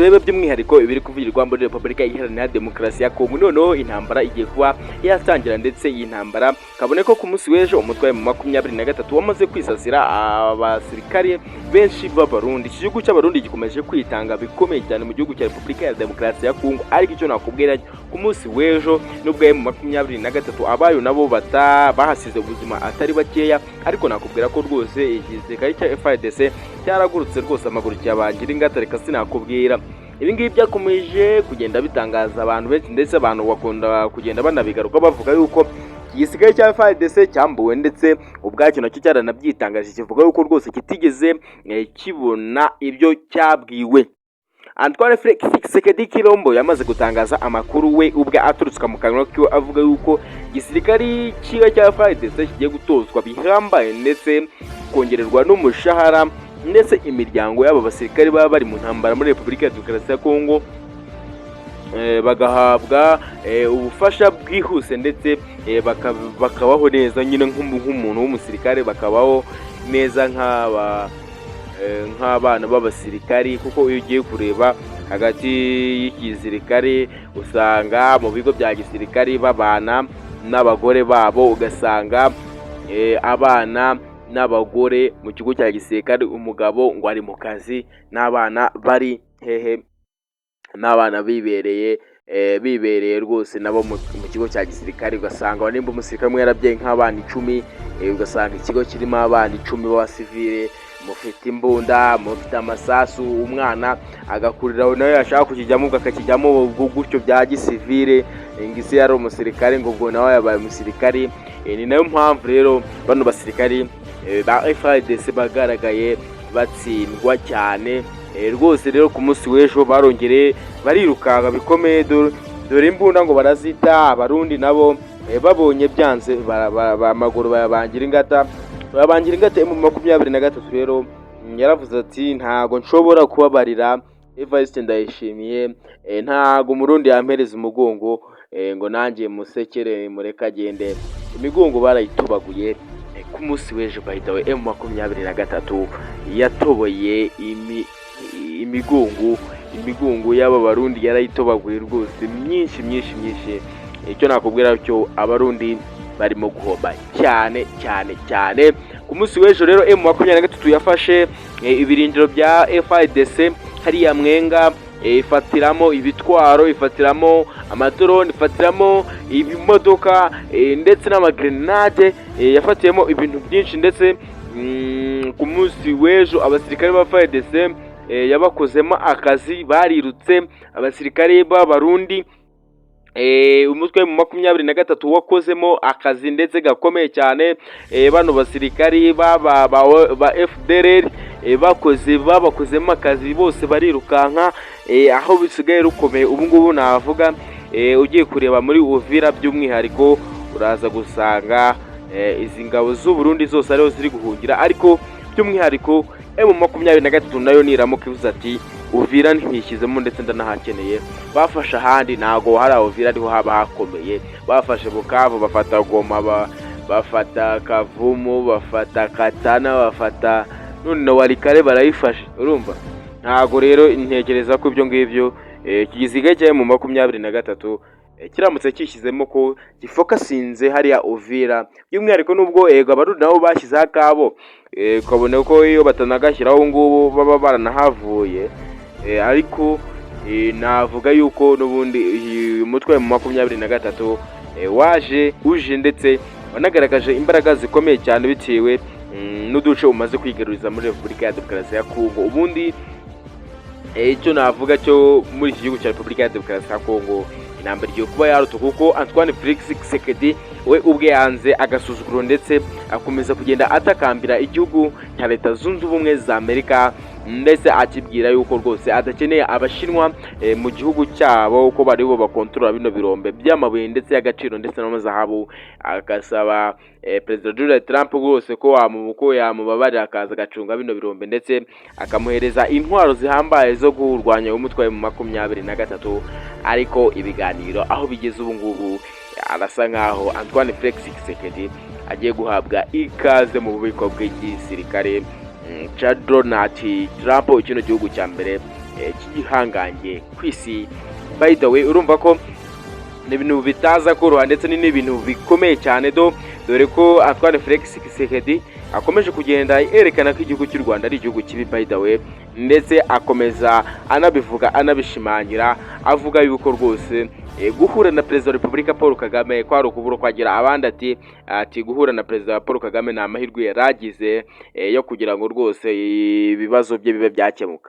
turebe by'umwihariko ibiri kuvugirwa muri Repubulika Iharanira Demokarasi ya Kongo. Noneho intambara igiye kuba yatangira, ndetse iyi ntambara kabone ko ku munsi w'ejo umutwe mu 23 wamaze kwisasira abasirikare benshi b'Abarundi. Iki gihugu cy'Abarundi gikomeje kwitanga bikomeye cyane mu gihugu cya Repubulika ya Demokarasi ya Kongo, ariko icyo nakubwira ku munsi w'ejo nubwo mu 23 abayo nabo bahasize ubuzima atari bakeya, ariko nakubwira ko rwose igisirikare cya FARDC cyaragurutse rwose amaguru cyabangira ingata. Reka sinakubwira ibi ngibi byakomeje kugenda bitangaza abantu benshi, ndetse abantu bakunda kugenda banabigaruka bavuga yuko igisirikare cya FARDC cyambuwe, ndetse ubwacyo nacyo cyaranabyitangaje kivuga yuko rwose kitigeze kibona ibyo cyabwiwe. Antoine Felix Tshisekedi Tshilombo yamaze gutangaza amakuru we ubwe aturutse mu kanwa ko avuga yuko igisirikare cya FARDC kigiye gutozwa bihambaye, ndetse kongererwa n'umushahara, ndetse imiryango y'aba basirikare baba bari mu ntambara muri Repubulika ya Demokarasi ya Kongo bagahabwa ubufasha bwihuse, ndetse bakabaho neza nyine nk'umuntu w'umusirikare, bakabaho neza nk'abana b'abasirikari. Kuko iyo ugiye kureba hagati y'igisirikare usanga mu bigo bya gisirikare babana n'abagore babo, ugasanga abana n'abagore mu kigo cya gisirikare umugabo ngo ari mu kazi, n'abana bari hehe, n'abana bibereye rwose nabo mu kigo cya gisirikare. Ugasanga nimba umusirikare umwe yarabyaye nk'abana 10, ugasanga ikigo kirimo abana 10 b'abasivile, mufite imbunda, mufite amasasu, umwana agakuriraho nawe yashaka kukijyamo akakijyamo gutyo bya gisivile, ngisi yari umusirikare ngo ubwo nawe yabaye umusirikare. Ni nayo mpamvu rero bano basirikare ba FARDC bagaragaye batsindwa cyane rwose. Rero ku munsi w'ejo barongere barirukaga bikomeye, dore imbunda ngo barazita. Abarundi nabo babonye byanze amaguru bayabangira ingata mu 23. Rero yaravuze ati ntago nshobora kubabarira Evariste Ndayishimiye, ntago umurundi yampereza umugongo ngo nanjye musekere mureka agende. Imigongo barayitubaguye ku munsi w'ejo. By the way, M23 yatoboye imigongo y'aba Barundi, yarayitobaguye rwose myinshi. Icyo nakubwira cyo Abarundi barimo guhomba cyane. Ku munsi w'ejo rero M23 yafashe ibirindiro bya FARDC hariya Mwenga, ifatiramo ibitwaro, ifatiramo amadrone, ifatiramo ibimodoka, ndetse n'amagrenade. Yafatiyemo ibintu byinshi, ndetse ku munsi w'ejo abasirikare ba FARDC yabakozemo akazi, barirutse. Abasirikare b'Abarundi umutwe mu 23 wakozemo akazi ndetse gakomeye cyane. Bano basirikari ba FDLR babakozemo akazi, bose barirukanka. Aho bisigaye rukomeye ubu ngubu navuga, ugiye kureba muri Uvira by'umwihariko uraza gusanga izi ngabo z'u Burundi zose ariho ziri guhungira, ariko by'umwihariko M23 nayo niramuka ivuze ati Uvira ntishyizemo ndetse ndanahakeneye, bafasha ahandi ntago hari Uvira ariho haba hakomeye. Bafashe Bukavu, bafata Goma, bafata Kavumu, bafata Katana, bafata none Walikale barayifashe. Urumva ntago rero intekereza ko ibyo ngibyo kigisigaye cyaye mu 23 kiramutse kishyizemo ko gifokasinze hariya Uvira by'umwihariko, nubwo Abarundi nabo bashyizeho akabo, kabone ko iyo batanagashyiraho ngubu baba baranahavuye, ariko navuga yuko n'ubundi umutwe mu 23 uje ndetse wanagaragaje imbaraga zikomeye cyane bitewe n'uduce umaze kwigaruriza muri Repubulika ya Demokarasi ya Kongo. Ubundi icyo navuga cyo muri iki gihugu cya Repubulika ya Demokarasi ya Kongo, intambara igiye kuba yaruta, kuko Antoine Felix Tshisekedi we ubwe yanze agasuzuguro, ndetse akomeza kugenda atakambira igihugu cya Leta Zunze Ubumwe za Amerika, ndetse akibwira yuko rwose adakeneye Abashinwa mu gihugu cyabo, uko bari bo bakontorora bino birombe by'amabuye ndetse y'agaciro ndetse n'amazahabu. Agasaba President Donald Trump rwose ko yamubabarira akaza agacunga bino birombe, ndetse akamuhereza intwaro zihambaye zo kurwanya umutwe mu 23. Ariko ibiganiro aho bigeze ubu ngubu, arasa nkaho Antoine Felix Tshisekedi agiye guhabwa ikaze mu bubiko bw'igisirikare cha Donald Trump, kino gihugu cya mbere cy'igihangange ku isi. By the way, urumva ko ni ibintu bitaza koroha ndetse ni n'ibintu bikomeye cyane dore ko Antoine Felix Tshisekedi akomeje kugenda yerekana ko igihugu cy'u Rwanda ari igihugu kibi by the way, ndetse akomeza anabivuga anabishimangira avuga yuko rwose guhura na perezida wa Repubulika Paul Kagame kwari ukubura kwagira abandi ati guhura na perezida Paul Kagame ni amahirwe yaragize yo kugira ngo rwose ibibazo bye bibe byakemuka.